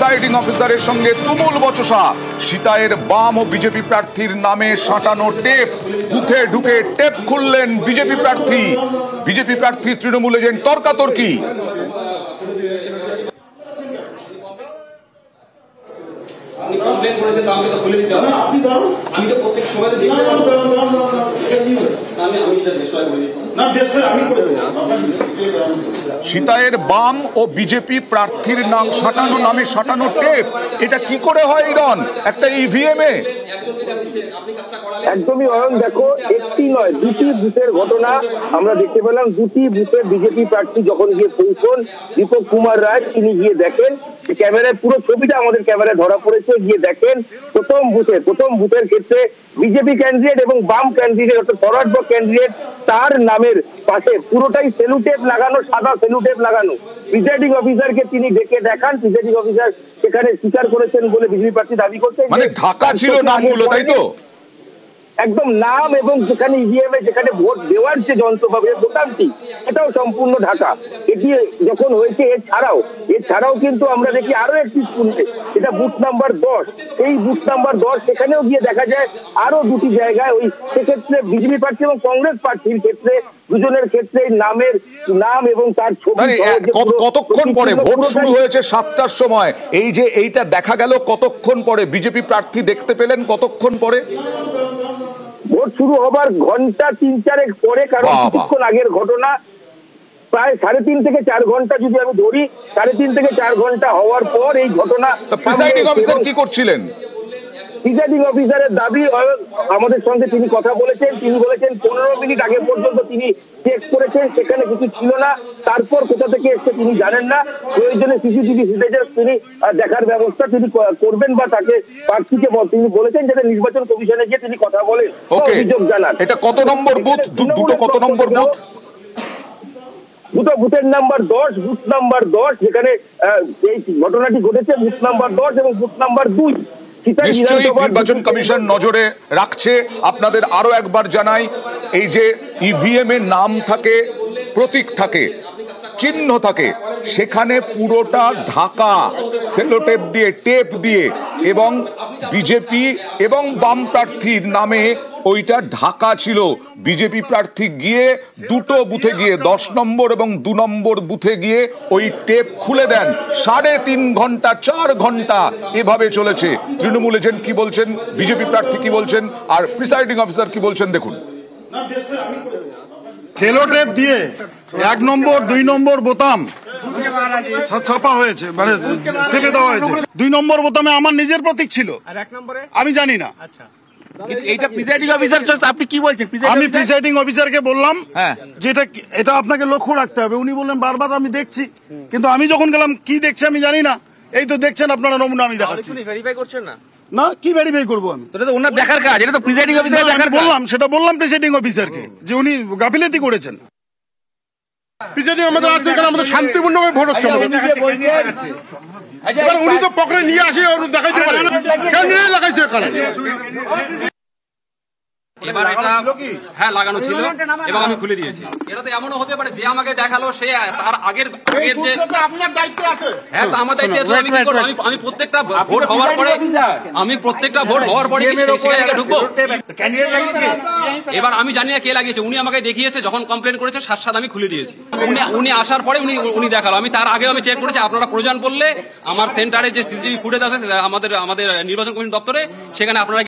Presiding অফিসারের সঙ্গে তুমুল বচসা। সিতাইয়ের বাম ও বিজেপি প্রার্থীর নামে সাঁটানো টেপ, বুথে ঢুকে টেপ খুললেন বিজেপি প্রার্থী। বিজেপি প্রার্থী তৃণমূল এজেন্ট তর্কাতর্কি। সিতাইয়ের বাম ও বিজেপি প্রার্থীর নাম সাঁটানো, নামে সাঁটানো টেপ, এটা কি করে হয় ইরন একটা ইভিএম এ? একদমই অয়ন, দেখো একটি নয় দুটি বুথের ঘটনা আমরা দেখতে পেলাম। দুটি বুথে বিজেপি প্রার্থী যখন গিয়ে পৌঁছন, দীপক কুমার রায় তিনি গিয়ে দেখেন, ক্যামেরায় পুরো ছবিটা আমাদের ক্যামেরায় ধরা পড়েছে, গিয়ে দেখেন প্রথম বুথের ক্ষেত্রে বিজেপি ক্যান্ডিডেট এবং বাম ক্যান্ডিডেট অর্থাৎ ফরওয়ার্ড ব্লক ক্যান্ডিডেট তার নামের পাশে পুরোটাই সেলুটেপ লাগানো, সাদা সেলুটেপ লাগানো। প্রিসাইডিং অফিসারকে তিনি ডেকে দেখান, প্রিসাইডিং অফিসার সেখানে স্বীকার করেছেন বলে বিজেপি প্রার্থী দাবি করছেন। মানে ঢাকা ছিল নামগুলো, তাই তো? একদম নাম এবং যেখানে ইভিএম এ যেখানে ভোট দেওয়ার যে যন্ত্র পাবে বোতামটি, এটাও সম্পূর্ণ ঢাকা। এটি যখন হয়েছে এছাড়াও কিন্তু আমরা দেখি আরো একটি স্কুলে, এটা বুথ নাম্বার 10, এই বুথ নাম্বার 10 সেখানেও গিয়ে দেখা যায় আরো দুটি জায়গায় ওই সেক্ষেত্রে বিজেপি প্রার্থী এবং কংগ্রেস প্রার্থীর ক্ষেত্রে দুজনের ক্ষেত্রে নাম এবং তার ছবি। কতক্ষণ পরে ভোট শুরু হয়েছে? 7টার সময়। এই যে এইটা দেখা গেল কতক্ষণ পরে? বিজেপি প্রার্থী দেখতে পেলেন কতক্ষণ পরে? ভোট শুরু হবার ঘন্টা 3-4 পরে, কারণ কিছুক্ষণ আগের ঘটনা। প্রায় 3.5 থেকে 4 ঘন্টা যদি আমি ধরি, 3.5 থেকে 4 ঘন্টা হওয়ার পর এই ঘটনা। প্রিসাইডিং অফিসার কি করছিলেন? প্রিসাইডিং অফিসারের দাবি, আমাদের সঙ্গে তিনি কথা বলেছেন, তিনি বলেছেন 15 মিনিট আগে পর্যন্ত তিনি চেক করেছেন, সেখানে কিছু ছিল না। তারপর কোথা থেকে এসছে তিনি জানেন না। প্রয়োজনে সিসিটিভি ফুটেজের তিনি দেখার ব্যবস্থা তিনি করবেন বা তাকে প্রার্থীকে তিনি বলেছেন যাতে নির্বাচন কমিশনে গিয়ে তিনি কথা বলেন, অভিযোগ জানান। এটা কত নম্বর বুথ? দুটো কত নম্বর বুথ? দুটো বুথের নাম্বার 10, বুথ নাম্বার 10 যেখানে এই ঘটনাটি ঘটেছে, বুথ নাম্বার 10 এবং বুথ নাম্বার 2। নিশ্চয়ই নির্বাচন কমিশন নজরে রাখছে। আপনাদের আরো একবার জানাই, এই যে ইভিএম এর নাম থাকে, প্রতীক থাকে, চিহ্ন থাকে, সেখানে পুরোটা ঢাকা সেলোটেপ দিয়ে, টেপ দিয়ে, এবং বিজেপি এবং বাম প্রার্থীর নামে ওইটা ঢাকা ছিল। বিজেপি প্রার্থী গিয়ে দুটো বুথে গিয়ে 10 নম্বর এবং 2 নম্বর বুথে গিয়ে ওই টেপ খুলে দেন। 3.5 ঘন্টা 4 ঘন্টা এভাবে চলেছে। তৃণমূল এজেন্ট কি বলছেন, বিজেপি প্রার্থী কি বলছেন, আর প্রিসাইডিং অফিসার কি বলছেন দেখুন। সেলোটেপ দিয়ে 1 নম্বর 2 নম্বর বোতাম ছাপা হয়েছে, মানে ছেপে দেওয়া হয়েছে। 2 নম্বর বোতামে আমার নিজের প্রতীক ছিল, আমি জানি না। এইটা প্রিসাইডিং অফিসার, আপনি কি বলছেন? আমি প্রিসাইডিং অফিসারকে বললাম যে এটা আপনাকে লক্ষ্য রাখতে হবে। উনি বললেন বারবার আমি দেখছি, কিন্তু আমি যখন গেলাম কি দেখছি আমি জানি না। এই তো দেখছেন আপনারা নমুনা আমি দেখাচ্ছি। ভেরিফাই করছেন না? না, কি ভেরিফাই করবো আমি? এটা তো ওনার দেখার কাজ, এটা তো প্রিসাইডিং অফিসার দেখার। বললাম, সেটা বললাম প্রিসাইডিং অফিসারকে যে উনি গাফিলতি করেছেন। প্রিসাইডিং আমাদের আছে, এখানে আমাদের শান্তিপূর্ণভাবে ভোট হচ্ছে। উনি তো পকড়ে নিয়ে আসে দেখাইতে পারেন, কেন লাগাইছে এখানে? এবার এটা লাগানো ছিল এবং আমি খুলে দিয়েছি। এটা তো এমনও হতে পারে যে আমাকে দেখালো সে তার আগের যে আপনার দায়িত্ব আছে। হ্যাঁ, তো আমার দায়িত্ব আছে। আমি কি করব? আমি প্রত্যেকটা ভোট হওয়ার পরে সেখানে ঢুকবো। এবার আমি জানি না কে লাগিয়েছে, উনি আমাকে দেখিয়েছে, যখন কমপ্লেন করেছে সাথে আমি খুলে দিয়েছি। উনি আসার পরে উনি দেখালো, আমি তার আগে আমি চেক করেছি। আপনারা প্রয়োজন পড়লে আমার সেন্টারে যে সিসিটিভি ফুটেজ আছে আমাদের নির্বাচন কমিশন দপ্তরে, সেখানে আপনারা